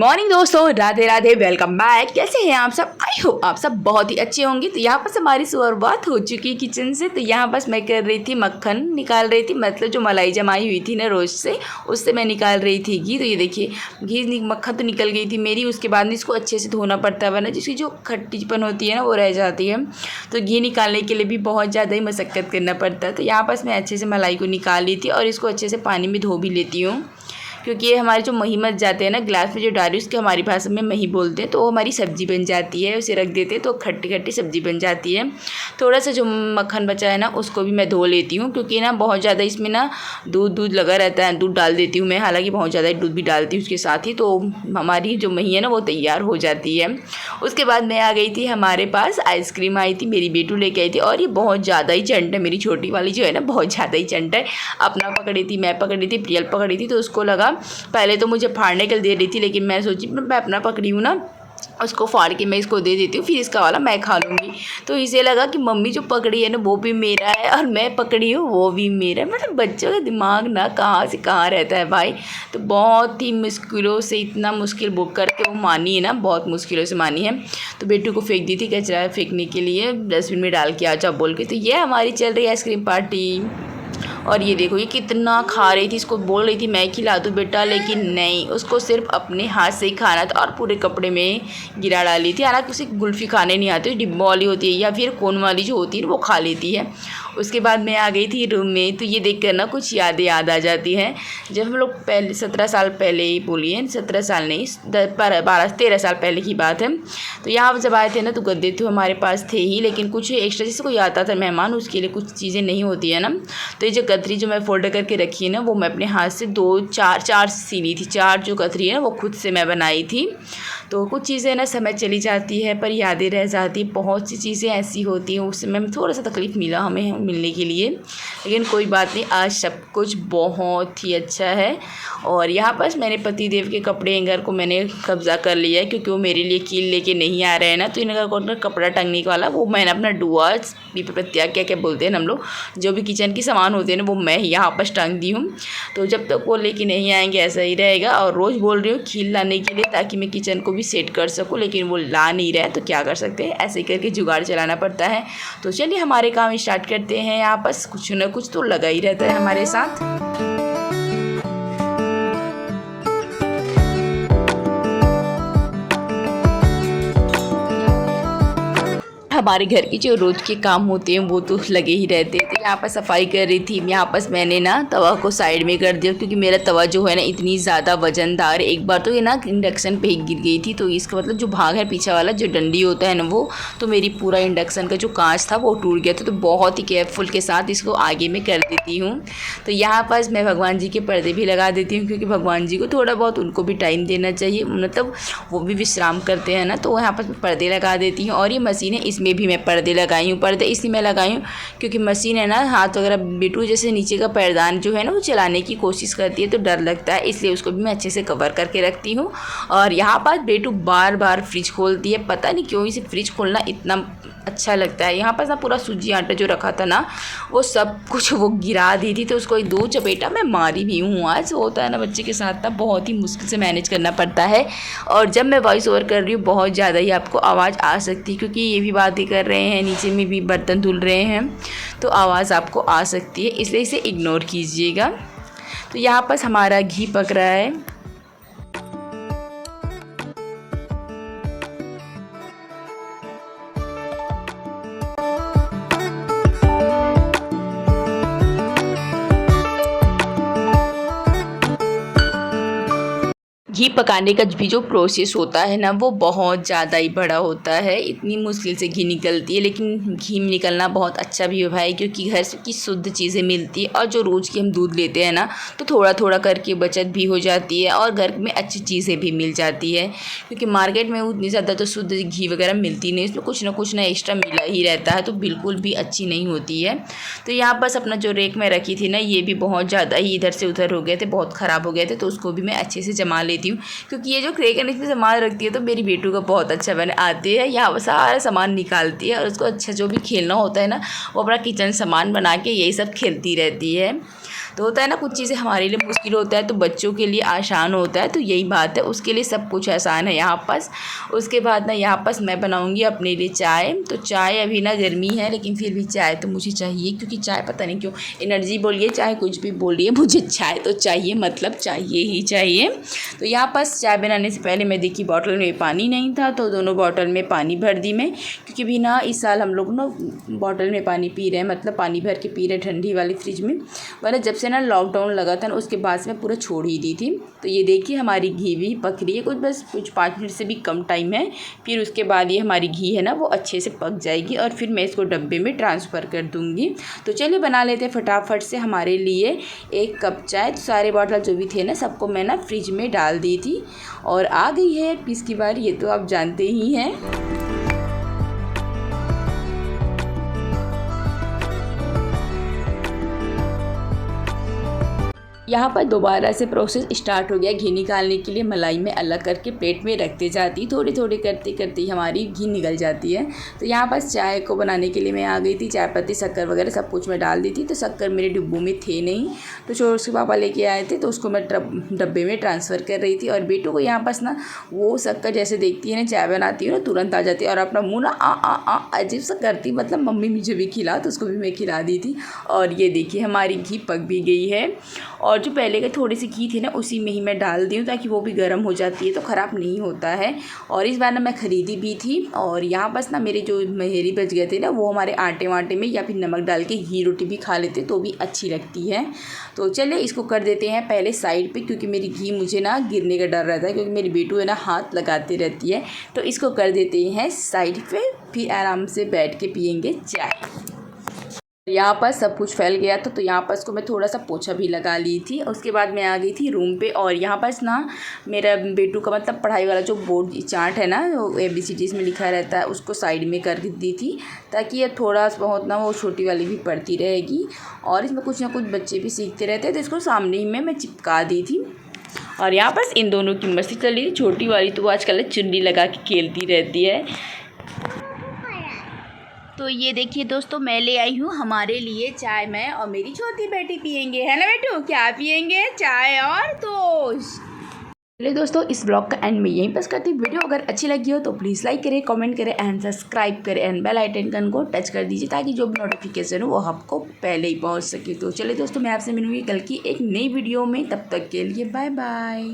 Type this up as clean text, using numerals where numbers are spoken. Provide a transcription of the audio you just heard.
Morning दोस्तों, Radhe Radhe. Welcome back. कैसे हैं आप सब? आई होप आप सब बहुत ही अच्छे होंगे। तो यहाँ पर हमारी शुरुआत हो चुकी है किचन से। तो यहाँ बस मैं कर रही थी मक्खन निकाल रही थी, मतलब जो मलाई जमाई हुई थी ना रोज से, उससे मैं निकाल रही थी घी। तो ये देखिए घी मक्खन तो निकल गई थी मेरी। उसके बाद में इसको अच्छे से धोना पड़ता है, वरना जिसकी जो खट्टीपन होती है ना वो रह जाती है। तो घी निकालने के लिए भी बहुत ज़्यादा ही मशक्क़त करना पड़ता है। तो यहाँ बस मैं अच्छे से मलाई को निकाल ली थी और इसको अच्छे से पानी में धो भी लेती हूँ, क्योंकि ये हमारे जो मही मच जाते हैं ना गिलास में जो डाली, उसके हमारी भाषा में मही बोलते हैं। तो वो हमारी सब्ज़ी बन जाती है, उसे रख देते हैं तो खट्टी खट्टी सब्ज़ी बन जाती है। थोड़ा सा जो मक्खन बचा है ना उसको भी मैं धो लेती हूँ, क्योंकि ना बहुत ज़्यादा इसमें ना दूध लगा रहता है। दूध डाल देती हूँ मैं, हालांकि बहुत ज़्यादा दूध भी डालती हूँ उसके साथ ही, तो हमारी जो मही है ना वो तैयार हो जाती है। उसके बाद मैं आ गई थी, हमारे पास आइसक्रीम आई थी, मेरी बेटू लेके आई थी। और ये बहुत ज़्यादा ही चंट है, मेरी छोटी वाली जो है ना बहुत ज़्यादा ही चंट है। अपना पकड़ी थी, मैं पकड़ी थी, प्रियल पकड़ी थी। तो उसको लगा पहले तो मुझे फाड़ने के लिए दे रही थी, लेकिन मैंने सोची मैं अपना पकड़ी हूँ ना, उसको फाड़ के मैं इसको दे देती हूँ, फिर इसका वाला मैं खा लूँगी। तो इसे लगा कि मम्मी जो पकड़ी है ना वो भी मेरा है और मैं पकड़ी हूँ वो भी मेरा है। मतलब बच्चों का दिमाग ना कहाँ से कहाँ रहता है भाई। तो बहुत ही मुश्किलों से, इतना मुश्किल बुक करके वो मानी है ना, बहुत मुश्किलों से मानी है। तो बेटू को फेंक दी थी कचरा फेंकने के लिए, डस्टबिन में डाल के आ जाओ बोल के। तो ये हमारी चल रही है आइसक्रीम पार्टी। और ये देखो ये कितना खा रही थी, इसको बोल रही थी मैं खिला दूँ बेटा, लेकिन नहीं, उसको सिर्फ अपने हाथ से ही खाना था और पूरे कपड़े में गिरा डाली थी। हालांकि उसे कुल्फ़ी खाने नहीं आती, डिब्बा वाली होती है या फिर कोन वाली जो होती है वो खा लेती है। उसके बाद मैं आ गई थी रूम में। तो ये देख कर ना कुछ यादें याद आ जाती हैं। जब हम लोग पहले 17 साल पहले ही बोलिए, 17 साल नहीं 12-13 साल पहले की बात है। तो यहाँ जब आए थे ना तो गद्दे तो हमारे पास थे ही, लेकिन कुछ एक्स्ट्रा जैसे कोई आता था मेहमान, उसके लिए कुछ चीज़ें नहीं होती है ना। तो ये जो कतरी जो मैं फोल्ड करके रखी है ना, वो मैं अपने हाथ से 2-4 सीनी थी। 4 जो कतरी है ना वो खुद से मैं बनाई थी। तो कुछ चीज़ें ना समय चली जाती है पर यादें रह जाती है। बहुत सी चीज़ें ऐसी होती हैं, उस समय में थोड़ा सा तकलीफ़ मिला हमें मिलने के लिए, लेकिन कोई बात नहीं, आज सब कुछ बहुत ही अच्छा है। और यहाँ पर मैंने पति देव के कपड़े हैंगर को मैंने कब्ज़ा कर लिया है, क्योंकि वो मेरे लिए कील लेके नहीं आ रहे हैं ना। तो इनका कौन कपड़ा टंगने वाला वो मैंने अपना डुआ प्रत्याग क्या बोलते हैं हम लोग, जो भी किचन के सामान होते हैं ना वो मैं यहाँ पर टंग दी हूँ। तो जब तक वो लेके नहीं आएंगे ऐसा ही रहेगा। और रोज़ बोल रही हूँ खील लाने के लिए, ताकि मैं किचन को भी सेट कर सकूँ, लेकिन वो ला नहीं रहा है। तो क्या कर सकते हैं, ऐसे करके जुगाड़ चलाना पड़ता है। तो चलिए हमारे काम स्टार्ट करते हैं। यहाँ पर कुछ ना कुछ तो लगा ही रहता है हमारे साथ। हमारे घर के जो रोज़ के काम होते हैं वो तो लगे ही रहते हैं। तो यहाँ पर सफाई कर रही थी। यहाँ पर मैंने ना तवा को साइड में कर दिया, क्योंकि मेरा तवा जो है ना इतनी ज़्यादा वजनदार, एक बार तो ये ना इंडक्शन पे ही गिर गई थी। तो इसका मतलब जो भाग है पीछे वाला जो डंडी होता है ना वो, तो मेरी पूरा इंडक्शन का जो कांच था वो टूट गया था। तो बहुत ही केयरफुल के साथ इसको आगे में कर देती हूँ। तो यहाँ पर मैं भगवान जी के पर्दे भी लगा देती हूँ, क्योंकि भगवान जी को थोड़ा बहुत उनको भी टाइम देना चाहिए, मतलब वो भी विश्राम करते हैं ना। तो यहाँ पर पर्दे लगा देती हूँ। और ये मशीन है, इसमें भी मैं पर्दे लगाई हूँ। पर्दे इसलिए मैं लगाई हूँ क्योंकि मशीन है ना, हाथ वगैरह बेटू जैसे नीचे का पैरदान जो है ना वो चलाने की कोशिश करती है तो डर लगता है, इसलिए उसको भी मैं अच्छे से कवर करके रखती हूँ। और यहाँ पर बेटू बार बार फ्रिज खोलती है, पता नहीं क्यों इसे फ्रिज खोलना इतना अच्छा लगता है। यहाँ पर ना पूरा सूजी आटा जो रखा था ना वो सब कुछ वो गिरा दी थी। तो उसको 2 चपेटा मैं मारी भी हूँ। आज होता है ना बच्चे के साथ ना, बहुत ही मुश्किल से मैनेज करना पड़ता है। और जब मैं वॉइस ओवर कर रही हूँ बहुत ज़्यादा ही आपको आवाज़ आ सकती है, क्योंकि ये भी बातें कर रहे हैं, नीचे में भी बर्तन धुल रहे हैं, तो आवाज़ आपको आ सकती है, इसलिए इसे इग्नोर कीजिएगा। तो यहाँ पर हमारा घी पक रहा है। घी पकाने का भी जो प्रोसेस होता है ना वो बहुत ज़्यादा ही बड़ा होता है। इतनी मुश्किल से घी निकलती है, लेकिन घी निकलना बहुत अच्छा भी है भाई, क्योंकि घर की शुद्ध चीज़ें मिलती है। और जो रोज़ की हम दूध लेते हैं ना तो थोड़ा थोड़ा करके बचत भी हो जाती है और घर में अच्छी चीज़ें भी मिल जाती है, क्योंकि मार्केट में उतनी ज़्यादा तो शुद्ध घी वगैरह मिलती नहीं, इसमें कुछ ना एक्स्ट्रा मिला ही रहता है, तो बिल्कुल भी अच्छी नहीं होती है। तो यहाँ बस अपना जो रेक में रखी थी ना ये भी बहुत ज़्यादा ही इधर से उधर हो गए थे, बहुत ख़राब हो गए थे। तो उसको भी मैं अच्छे से जमा लेती हूँ, क्योंकि ये जो क्रेकन इसमें सामान रखती है तो मेरी बेटू का बहुत अच्छा बने आती है, यहाँ सारा सामान निकालती है और उसको अच्छा जो भी खेलना होता है ना वो अपना किचन सामान बना के यही सब खेलती रहती है। तो होता है ना, कुछ चीज़ें हमारे लिए मुश्किल होता है तो बच्चों के लिए आसान होता है, तो यही बात है, उसके लिए सब कुछ आसान है यहाँ पास। उसके बाद ना यहाँ पास मैं बनाऊँगी अपने लिए चाय। तो चाय अभी ना गर्मी है लेकिन फिर भी चाय तो मुझे चाहिए, क्योंकि चाय पता नहीं क्यों एनर्जी बोलिए चाहे कुछ भी बोलिए, मुझे चाय तो चाहिए, मतलब चाहिए ही चाहिए। तो यहाँ पास चाय बनाने से पहले मैं देखी बॉटल में पानी नहीं था, तो दोनों बॉटल में पानी भर दी मैं, क्योंकि भी ना इस साल हम लोग ना बॉटल में पानी पी रहे हैं, मतलब पानी भर के पी रहे हैं ठंडी वाली फ्रिज में, वरना जब से ना लॉकडाउन लगा था ना उसके बाद से मैं पूरा छोड़ ही दी थी। तो ये देखिए हमारी घी भी पक रही है, कुछ 5 मिनट से भी कम टाइम है, फिर उसके बाद ये हमारी घी है ना वो अच्छे से पक जाएगी और फिर मैं इसको डब्बे में ट्रांसफ़र कर दूँगी। तो चलिए बना लेते हैं फटाफट से हमारे लिए 1 कप चाय। तो सारे बॉटल जो भी थे ना सबको मैं ना फ्रिज में डाल दी थी और आ गई है पीस की बारी, ये तो आप जानते ही हैं। यहाँ पर दोबारा से प्रोसेस स्टार्ट हो गया घी निकालने के लिए। मलाई में अलग करके प्लेट में रखते जाती, थोड़ी थोड़ी करते करते ही हमारी घी निकल जाती है। तो यहाँ पर चाय को बनाने के लिए मैं आ गई थी, चाय पत्ती शक्कर वगैरह सब कुछ मैं डाल दी थी। तो शक्कर मेरे डिब्बों में थे नहीं, तो छोटे उसके पापा लेके आए थे, तो उसको मैं डब्बे में ट्रांसफ़र कर रही थी। और बेटू को यहाँ पास ना वो शक्कर जैसे देखती है ना चाय बनाती हूँ ना तुरंत आ जाती है और अपना मुँह ना आ अजीब सा करती, मतलब मम्मी मुझे भी खिला, तो उसको भी मैं खिला दी थी। और ये देखिए हमारी घी पक भी गई है, और जो पहले के थोड़ी सी घी थी ना उसी में ही मैं डाल दी हूँ, ताकि वो भी गर्म हो जाती है तो ख़राब नहीं होता है। और इस बार ना मैं ख़रीदी भी थी, और यहाँ बस ना मेरे जो मेहरी बच गए थे ना वो हमारे आटे वाटे में या फिर नमक डाल के घी रोटी भी खा लेते तो भी अच्छी लगती है। तो चलिए इसको कर देते हैं पहले साइड पे, क्योंकि मेरी घी मुझे ना गिरने का डर रहता है, क्योंकि मेरी बेटू है ना हाथ लगाती रहती है। तो इसको कर देते हैं साइड पे, फिर आराम से बैठ के पियेंगे चाय। यहाँ पर सब कुछ फैल गया था, तो यहाँ पर इसको मैं थोड़ा सा पोछा भी लगा ली थी। उसके बाद मैं आ गई थी रूम पे, और यहाँ पर ना मेरा बेटू का मतलब पढ़ाई वाला जो बोर्ड चार्ट है ना ABCD में लिखा रहता है उसको साइड में कर दी थी, ताकि ये थोड़ा बहुत ना वो छोटी वाली भी पढ़ती रहेगी, और इसमें कुछ ना कुछ बच्चे भी सीखते रहते हैं, तो इसको सामने ही में मैं चिपका दी थी। और यहाँ पर इन दोनों की मस्ती चल रही थी। छोटी वाली तो आजकल चुन्नी लगा के खेलती रहती है। तो ये देखिए दोस्तों मैं ले आई हूँ हमारे लिए चाय, मैं और मेरी छोटी बेटी पियेंगे, है ना बेटू? क्या पियेंगे? चाय और टोस्ट। चलिए दोस्तों इस ब्लॉग का एंड में यहीं बस करती हूँ। वीडियो अगर अच्छी लगी हो तो प्लीज़ लाइक करें, कमेंट करें एंड सब्सक्राइब करें एंड बेल आइकन को टच कर दीजिए, ताकि जो भी नोटिफिकेशन हो वो आपको पहले ही पहुँच सके। तो चलिए दोस्तों मैं आपसे मिलूँगी कल की एक नई वीडियो में, तब तक के लिए बाय बाय।